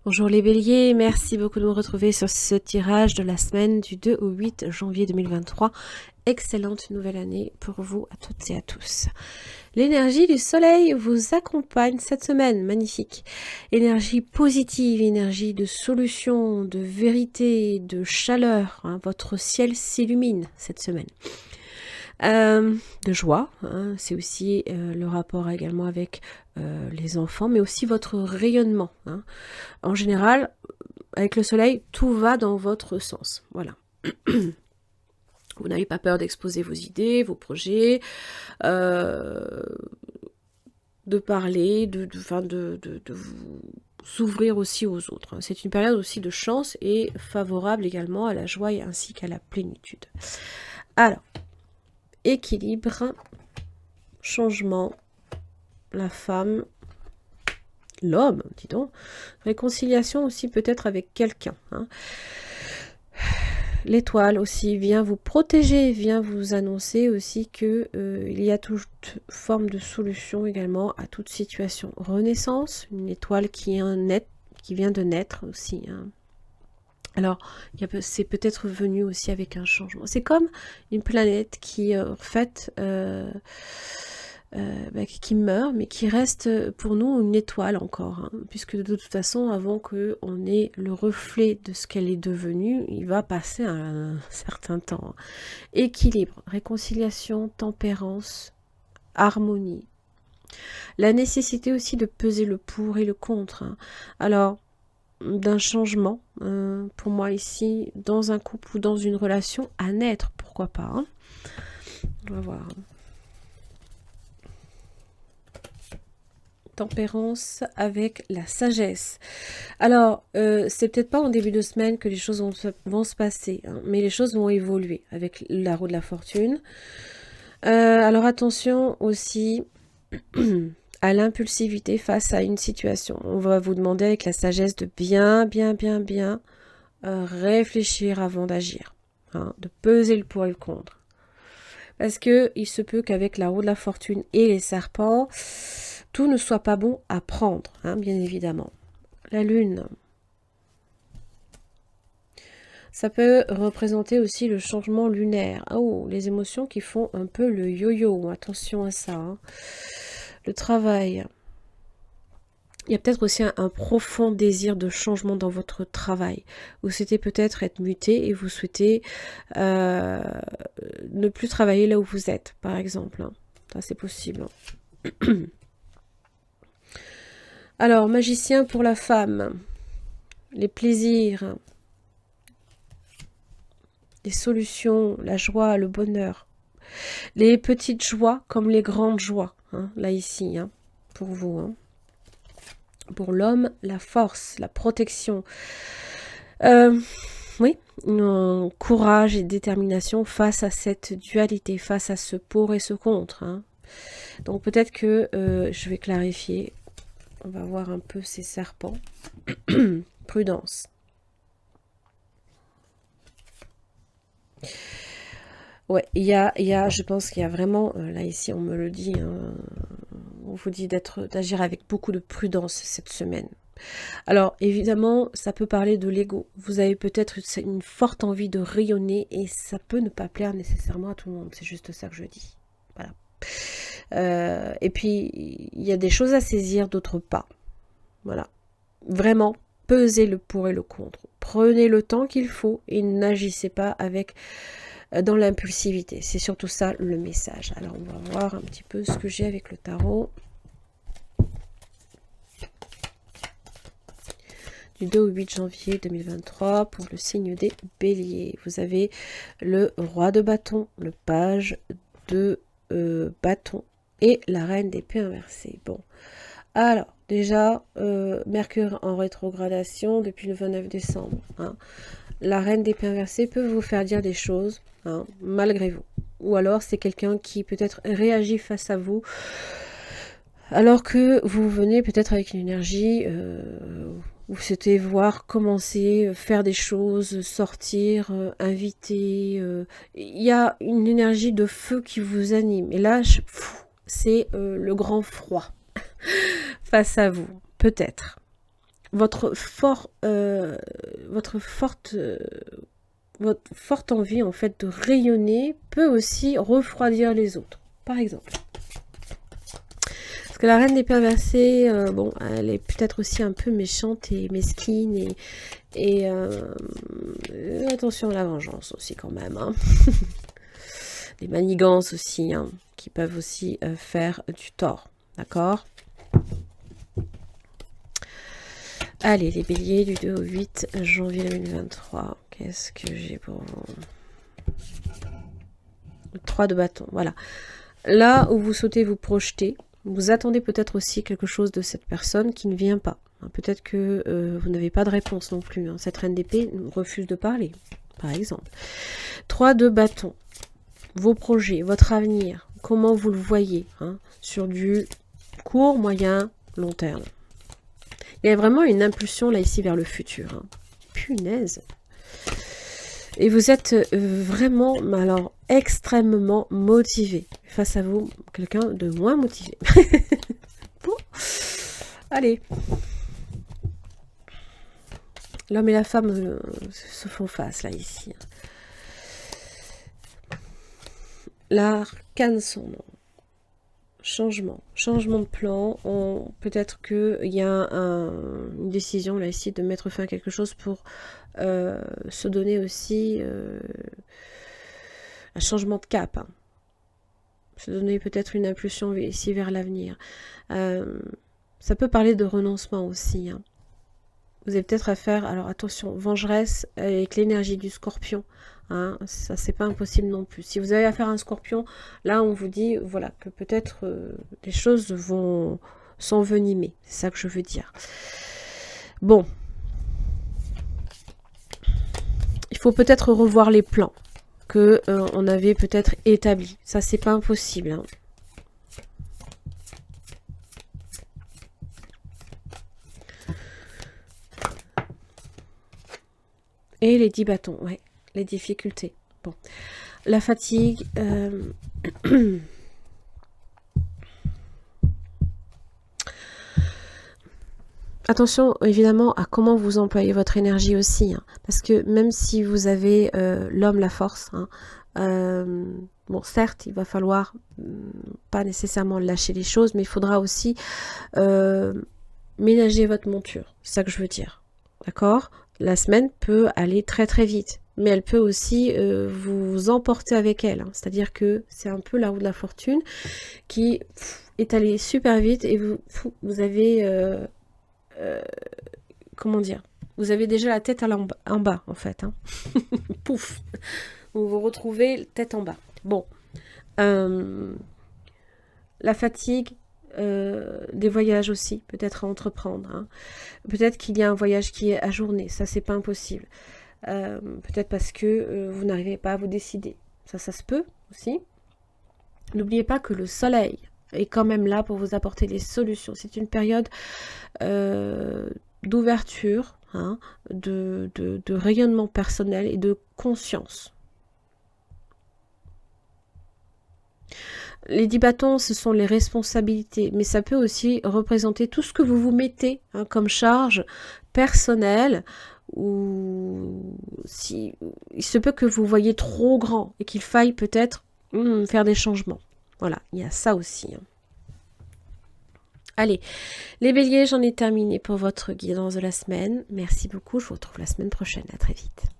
Bonjour les béliers, merci beaucoup de me retrouver sur ce tirage de la semaine du 2 au 8 janvier 2023. Excellente nouvelle année pour vous à toutes et à tous. L'énergie du soleil vous accompagne cette semaine, magnifique. Énergie positive, énergie de solution, de vérité, de chaleur. Votre ciel s'illumine cette semaine. De joie, c'est aussi le rapport également avec les enfants, mais aussi votre rayonnement. En général, avec le soleil, tout va dans votre sens. Voilà. Vous n'avez pas peur d'exposer vos idées, vos projets, de parler, de vous s'ouvrir aussi aux autres. C'est une période aussi de chance et favorable également à la joie ainsi qu'à la plénitude. Alors, équilibre, changement, la femme, l'homme, dis donc, réconciliation aussi peut-être avec quelqu'un. L'étoile aussi vient vous protéger, vient vous annoncer aussi que il y a toute forme de solution également à toute situation. Renaissance, une étoile qui vient de naître aussi. Alors, c'est peut-être venu aussi avec un changement. C'est comme une planète qui, en fait, qui meurt, mais qui reste pour nous une étoile encore. Puisque de toute façon, avant qu'on ait le reflet de ce qu'elle est devenue, il va passer un certain temps. Équilibre, réconciliation, tempérance, harmonie. La nécessité aussi de peser le pour et le contre. Alors, d'un changement, pour moi ici, dans un couple ou dans une relation, à naître, pourquoi pas. On va voir. Tempérance avec la sagesse. Alors, c'est peut-être pas en début de semaine que les choses vont se passer, mais les choses vont évoluer avec la roue de la fortune. Alors attention aussi à l'impulsivité face à une situation. On va vous demander avec la sagesse de bien réfléchir avant d'agir, de peser le pour et le contre. Parce que il se peut qu'avec la roue de la fortune et les serpents, tout ne soit pas bon à prendre, bien évidemment. La lune. Ça peut représenter aussi le changement lunaire. Oh, les émotions qui font un peu le yo-yo. Attention à ça. Le travail. Il y a peut-être aussi un profond désir de changement dans votre travail. Vous souhaitez peut-être être muté et vous souhaitez ne plus travailler là où vous êtes, par exemple. Ça, c'est possible. Alors, magicien pour la femme. Les plaisirs. Les solutions, la joie, le bonheur. Les petites joies comme les grandes joies. Là, ici, pour vous. Pour l'homme, la force, la protection. Oui, courage et détermination face à cette dualité, face à ce pour et ce contre. Donc peut-être que je vais clarifier. On va voir un peu ces serpents. Prudence. Ouais, je pense qu'il y a vraiment, là ici on me le dit, on vous dit d'agir avec beaucoup de prudence cette semaine. Alors évidemment, ça peut parler de l'ego. Vous avez peut-être une forte envie de rayonner et ça peut ne pas plaire nécessairement à tout le monde. C'est juste ça que je dis. Voilà. Et puis, il y a des choses à saisir, d'autres pas. Voilà. Vraiment, pesez le pour et le contre. Prenez le temps qu'il faut et n'agissez pas dans l'impulsivité. C'est surtout ça le message. Alors, on va voir un petit peu ce que j'ai avec le tarot. Du 2 au 8 janvier 2023 pour le signe des béliers. Vous avez le roi de bâton, le page de bâton et la reine d'épée inversée. Bon, alors déjà, Mercure en rétrogradation depuis le 29 décembre. La reine d'épée inversée peut vous faire dire des choses, malgré vous. Ou alors c'est quelqu'un qui peut-être réagit face à vous alors que vous venez peut-être avec une énergie, vous souhaitez voir commencer, faire des choses, sortir, inviter. Il y a une énergie de feu qui vous anime. Et là, c'est le grand froid face à vous, peut-être. votre forte envie en fait de rayonner peut aussi refroidir les autres, par exemple. Parce que la reine d'épée inversée, bon, elle est peut-être aussi un peu méchante et mesquine et attention à la vengeance aussi quand même. Hein. Des manigances aussi, hein, qui peuvent aussi faire du tort, d'accord? Allez, les béliers du 2 au 8 janvier 2023. Qu'est-ce que j'ai pour vous? Le 3 de bâton, voilà. Là où vous souhaitez vous projeter, vous attendez peut-être aussi quelque chose de cette personne qui ne vient pas. Peut-être que vous n'avez pas de réponse non plus. Hein. Cette reine d'épée refuse de parler, par exemple. 3 de bâton. Vos projets, votre avenir, comment vous le voyez, hein, sur du court, moyen, long terme. Il y a vraiment une impulsion là ici vers le futur. Hein. Punaise. Et vous êtes vraiment, alors, extrêmement motivé. Face à vous, quelqu'un de moins motivé. Bon. Allez. L'homme et la femme se font face là ici. L'arcane sombre. Changement de plan. Peut-être qu'il y a une décision là ici de mettre fin à quelque chose pour se donner aussi un changement de cap. Hein. Se donner peut-être une impulsion ici vers l'avenir. Ça peut parler de renoncement aussi. Hein. Vous avez peut-être à faire, alors attention, vengeresse avec l'énergie du scorpion. Hein, ça, c'est pas impossible non plus. Si vous avez affaire à un scorpion, là, on vous dit, voilà, que peut-être les choses vont s'envenimer. C'est ça que je veux dire. Bon. Il faut peut-être revoir les plans que on avait peut-être établis. Ça, c'est pas impossible. Hein. Et les 10 bâtons, ouais. Les difficultés. Bon. La fatigue. Attention, évidemment, à comment vous employez votre énergie aussi. Hein, parce que même si vous avez l'homme, la force, hein, bon, certes, il va falloir pas nécessairement lâcher les choses, mais il faudra aussi ménager votre monture. C'est ça que je veux dire. D'accord ? La semaine peut aller très très vite. Mais elle peut aussi vous emporter avec elle. Hein. C'est-à-dire que c'est un peu la roue de la fortune qui est allée super vite et vous avez... comment dire? Vous avez déjà la tête en bas, en fait. Hein. Pouf! Vous vous retrouvez tête en bas. Bon. La fatigue, des voyages aussi, peut-être à entreprendre. Hein. Peut-être qu'il y a un voyage qui est ajourné. Ça, c'est pas impossible. Peut-être parce que vous n'arrivez pas à vous décider. Ça se peut aussi. N'oubliez pas que le soleil est quand même là pour vous apporter les solutions. C'est une période d'ouverture, hein, de rayonnement personnel et de conscience. Les 10 bâtons, ce sont les responsabilités, mais ça peut aussi représenter tout ce que vous vous mettez hein, comme charge personnelle, ou si il se peut que vous voyez trop grand et qu'il faille peut-être faire des changements. Voilà, il y a ça aussi. Hein. Allez, les béliers, j'en ai terminé pour votre guidance de la semaine. Merci beaucoup, je vous retrouve la semaine prochaine. À très vite.